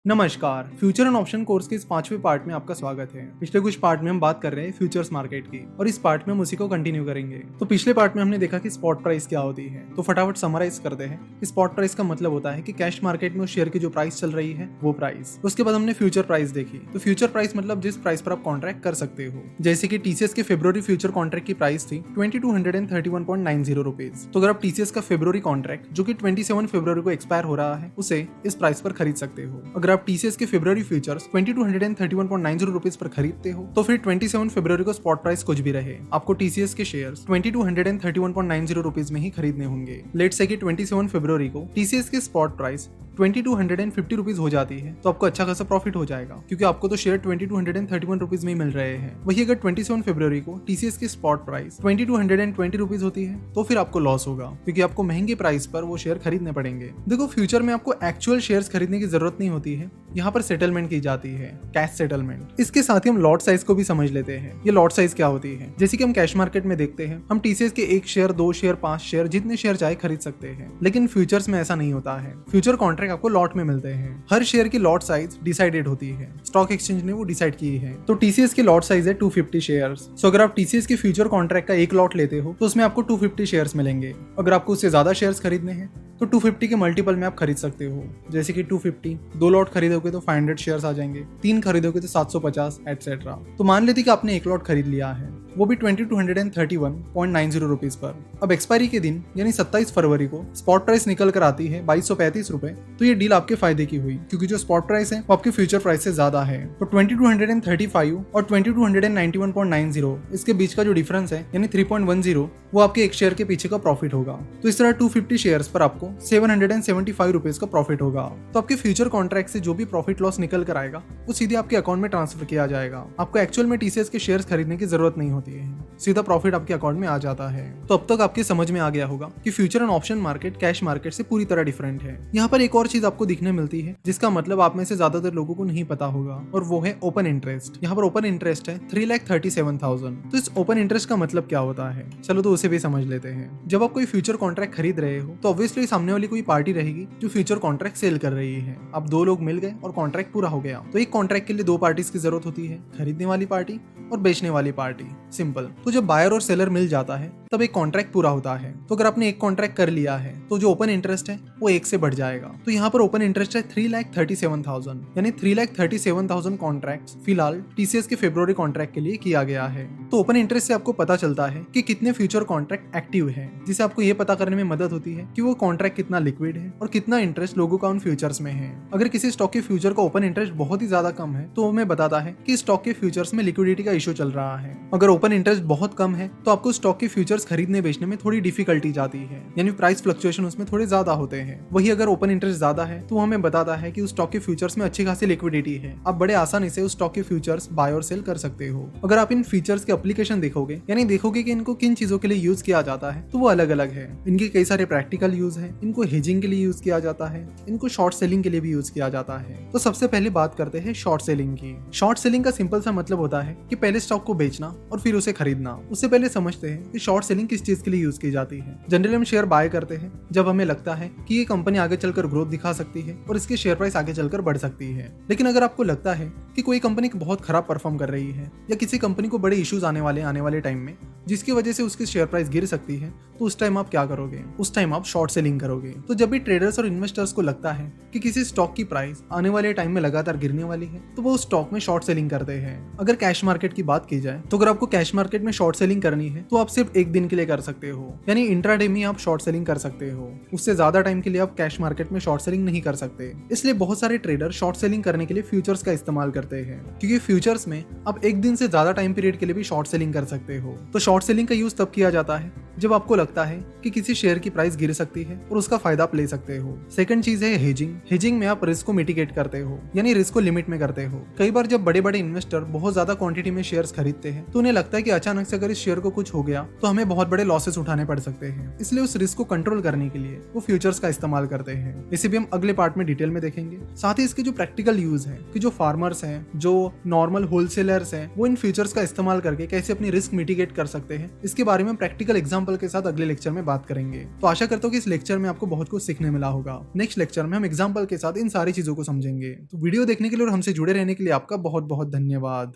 नमस्कार। Future and option course के इस 5वें पार्ट में आपका स्वागत है। पिछले कुछ पार्ट में हम बात कर रहे हैं फ्यूचर्स मार्केट की और इस पार्ट में हम उसी को कंटिन्यू करेंगे। तो पिछले पार्ट में हमने देखा कि स्पॉट प्राइस क्या होती है, तो फटाफट समराइज करते हैं। स्पॉट प्राइस का मतलब होता है कि कैश मार्केट में उस शेयर की जो प्राइस चल रही है वो प्राइस। उसके बाद हमने फ्यूचर प्राइस देखी। तो फ्यूचर प्राइस मतलब जिस प्राइस पर आप कॉन्ट्रैक्ट कर सकते हो। जैसे कि टीसीएस के फेब्रुवरी फ्यूचर कॉन्ट्रैक्ट की प्राइस थी 2231.90 रुपीज। तो अगर आप टीसीएस का फेब्रुवरी कॉन्ट्रैक्ट जो कि 27 फरवरी को एक्सपायर हो रहा है उसे इस प्राइस पर खरीद सकते हो। अगर आप टीसीएस के फेब्रुवरी फ्यूचर्स 2231.90 रुपीज पर खरीदते हो तो फिर 27 फरवरी को स्पॉट प्राइस कुछ भी रहे, आपको टीसीएस के शेयर्स 2231.90 रुपीज में ही खरीदने होंगे। लेट्स से कि 27 फरवरी को टीसीएस के स्पॉट प्राइस 2250 रुपीज हो जाती है तो आपको अच्छा खासा प्रॉफिट हो जाएगा, क्योंकि आपको तो शेयर 2231 रुपीज में ही मिल रहे हैं। वही अगर 27 फरवरी को टीसीएस की स्पॉट प्राइस 2220 रुपीज होती है तो फिर आपको लॉस होगा, क्योंकि आपको महंगे प्राइस पर वो शेयर खरीदने पड़ेंगे। देखो, फ्यूचर में आपको एक्चुअल शेयर्स खरीदने की जरूरत नहीं होती है, यहाँ पर सेटलमेंट की जाती है, कैश सेटलमेंट। इसके साथ ही हम लॉट साइज को भी समझ लेते हैं। ये लॉट साइज क्या होती है? जैसे कि हम कैश मार्केट में देखते हैं, हम टीसीएस के 1 शेयर, 2 शेयर, 5 शेयर, जितने शेयर चाहे खरीद सकते हैं, लेकिन फ्यूचर्स में ऐसा नहीं होता है। फ्यूचर कॉन्ट्रैक्ट आपको लॉट में मिलते हैं। हर शेयर की लॉट साइज डिसाइडेड होती है, स्टॉक एक्सचेंज ने वो डिसाइड की है। तो टीसीएस की लॉट साइज है 250 शेयर्स। सो अगर आप टीसीएस के फ्यूचर कॉन्ट्रैक्ट का एक लॉट लेते हो तो उसमें आपको 250 शेयर्स मिलेंगे। अगर आपको उससे ज्यादा शेयर्स खरीदने हैं तो 250 के मल्टीपल में आप खरीद सकते हो। जैसे कि 250, 2 लॉट खरीदोगे तो 500 शेयर्स आ जाएंगे, 3 खरीदोगे तो 750 एटसेट्रा। तो मान लेते कि आपने एक लॉट खरीद लिया है, वो भी 2231.90 रुपीज पर। अब एक्सपायरी के दिन यानी 27 फरवरी को स्पॉट प्राइस निकल कर आती है 2235 रुपए। तो ये डील आपके फायदे की हुई, क्योंकि जो स्पॉट प्राइस है वो आपके फ्यूचर प्राइस से ज्यादा है। तो 2235 और 2291.90 इसके बीच का जो डिफरेंस है यानी 3.10 वो आपके एक शेयर के पीछे का प्रॉफिट होगा। तो इस तरह 250 शेयर्स पर आपको 775 रुपीज का प्रॉफिट होगा। तो आपके फ्यूचर कॉन्ट्रैक्ट से जो भी प्रॉफिट लॉस निकल कर आएगा वो सीधे आपके अकाउंट में ट्रांसफर किया जाएगा। आपको एक्चुअल में टीसीएस के शेयर्स खरीदने की जरूरत नहीं होती है, सीधा प्रॉफिट आपके अकाउंट में आ जाता है। तो अब तक आपके समझ में आ गया होगा कि future and option market cash market से पूरी तरह डिफरेंट है। यहाँ पर एक और चीज आपको दिखने मिलती है जिसका मतलब आप में से ज्यादातर लोगों को नहीं पता होगा, और वो है ओपन इंटरेस्ट। यहाँ पर ओपन इंटरेस्ट है 3,37,000। तो इस ओपन इंटरेस्ट का मतलब क्या होता है, चलो तो उसे भी समझ लेते हैं। जब आप कोई फ्यूचर कॉन्ट्रैक्ट खरीद रहे हो तो ऑब्वियसली सामने वाली कोई पार्टी रहेगी जो फ्यूचर कॉन्ट्रैक्ट सेल कर रही है। अब 2 लोग मिल गए और कॉन्ट्रैक्ट पूरा हो गया, तो एक कॉन्ट्रैक्ट के लिए 2 पार्टीज की जरूरत होती है, खरीदने वाली पार्टी और बेचने वाली पार्टी। सिंपल। तो जब बायर और सेलर मिल जाता है तब एक कॉन्ट्रैक्ट पूरा होता है। तो अगर आपने एक कॉन्ट्रैक्ट कर लिया है तो जो ओपन इंटरेस्ट है वो 1 से बढ़ जाएगा। तो यहाँ पर ओपन इंटरेस्ट है 3,37,000, यानी 3,37,000 कॉन्ट्रैक्ट फिलहाल टीसीएस के फेब्रुवरी कॉन्ट्रैक्ट के लिए किया गया है। तो ओपन इंटरेस्ट से आपको पता चलता है कि कितने फ्यूचर कॉन्ट्रैक्ट एक्टिव है, जिससे आपको ये पता करने में मदद होती है कि वो कॉन्ट्रैक्ट कितना लिक्विड है और कितना इंटरेस्ट लोगों का उन फ्यूचर्स में है। अगर किसी स्टॉक के फ्यूचर का ओपन इंटरेस्ट बहुत ही ज्यादा कम है तो हमें बताता है कि स्टॉक के फ्यूचर्स में लिक्विडिटी का इशू चल रहा है। अगर ओपन इंटरेस्ट बहुत कम है तो आपको स्टॉक के फ्यूचर्स खरीदने बेचने में थोड़ी डिफिकल्टी जाती है, यानी प्राइस फ्लक्चुएशन उसमें थोड़े ज्यादा होते हैं। वही अगर ओपन इंटरेस्ट ज्यादा है तो हमें बताता है कि उस स्टॉक के फ्यूचर्स में अच्छी खासी लिक्विडिटी है, आप बड़े आसानी से उस स्टॉक के फ्यूचर्स बाय और सेल कर सकते हो। अगर आप इन फीचर्स के एप्लीकेशन देखोगे, यानी देखोगे कि इनको किन चीजों के लिए यूज किया जाता है, तो वो अलग अलग है। इनके कई सारे प्रैक्टिकल यूज है, इनको हेजिंग के लिए यूज किया जाता है, इनको शॉर्ट सेलिंग के लिए भी यूज किया जाता है। तो सबसे पहले बात करते हैं शॉर्ट सेलिंग की। शॉर्ट सेलिंग का सिंपल सा मतलब होता है कि पहले स्टॉक को बेचना और फिर उसे खरीदना। उससे पहले समझते हैं कि शॉर्ट सेलिंग किस चीज के लिए यूज की जाती है। जनरली हम शेयर बाय करते हैं जब हमें लगता है कि ये कंपनी आगे चलकर ग्रोथ दिखा सकती है और इसकी शेयर प्राइस आगे चलकर बढ़ सकती है। लेकिन अगर आपको लगता है कि कोई कंपनी बहुत खराब परफॉर्म कर रही है या किसी कंपनी को बड़े इश्यूज आने वाले टाइम में जिसकी वजह से उसकी शेयर प्राइस गिर सकती है, तो उस टाइम आप क्या करोगे? उस टाइम आप शॉर्ट सेलिंग करोगे। तो जब भी ट्रेडर्स और इन्वेस्टर्स को लगता है कि किसी स्टॉक की प्राइस आने वाले टाइम में लगातार गिरने वाली है तो वो उस स्टॉक में शॉर्ट सेलिंग करते हैं। अगर कैश मार्केट की बात की जाए तो अगर आपको कैश मार्केट में शॉर्ट सेलिंग करनी है तो आप सिर्फ एक दिन के लिए कर सकते हो, यानी इंट्राडे में आप शॉर्ट सेलिंग कर सकते हो। उससे ज्यादा टाइम के लिए आप कैश मार्केट में शॉर्ट सेलिंग नहीं कर सकते। इसलिए बहुत सारे ट्रेडर शॉर्ट सेलिंग करने के लिए फ्यूचर्स का इस्तेमाल करते हैं, क्योंकि फ्यूचर्स में आप एक दिन से ज्यादा टाइम पीरियड के लिए भी शॉर्ट सेलिंग कर सकते हो। तो शॉर्ट सेलिंग का यूज तब किया जाता है जब आपको लगता है कि किसी शेयर की प्राइस गिर सकती है और उसका फायदा आप ले सकते हो। सेकंड चीज है हेजिंग। हेजिंग में आप रिस्क को मिटिगेट करते हो, यानी रिस्क को लिमिट में करते हो। कई बार जब बड़े बड़े इन्वेस्टर बहुत ज्यादा क्वांटिटी में शेयर्स खरीदते हैं तो उन्हें लगता है कि अचानक से अगर इस शेयर को कुछ हो गया तो हमें बहुत बड़े लॉसेस उठाने पड़ सकते हैं। इसलिए उस रिस्क को कंट्रोल करने के लिए वो फ्यूचर्स का इस्तेमाल करते हैं। इसे भी हम अगले पार्ट में डिटेल में देखेंगे। साथ ही इसके जो प्रैक्टिकल यूज है कि जो फार्मर्स हैं, जो नॉर्मल होलसेलर्स हैं, वो इन फ्यूचर्स का इस्तेमाल करके कैसे अपनी रिस्क मिटिगेट कर सकते हैं, इसके बारे में प्रैक्टिकल एग्जांपल के साथ अगले लेक्चर में बात करेंगे। तो आशा करता हूँ कि इस लेक्चर में आपको बहुत कुछ सीखने मिला होगा। नेक्स्ट लेक्चर में हम एग्जांपल के साथ इन सारी चीजों को समझेंगे। तो वीडियो देखने के लिए और हमसे जुड़े रहने के लिए आपका बहुत बहुत धन्यवाद।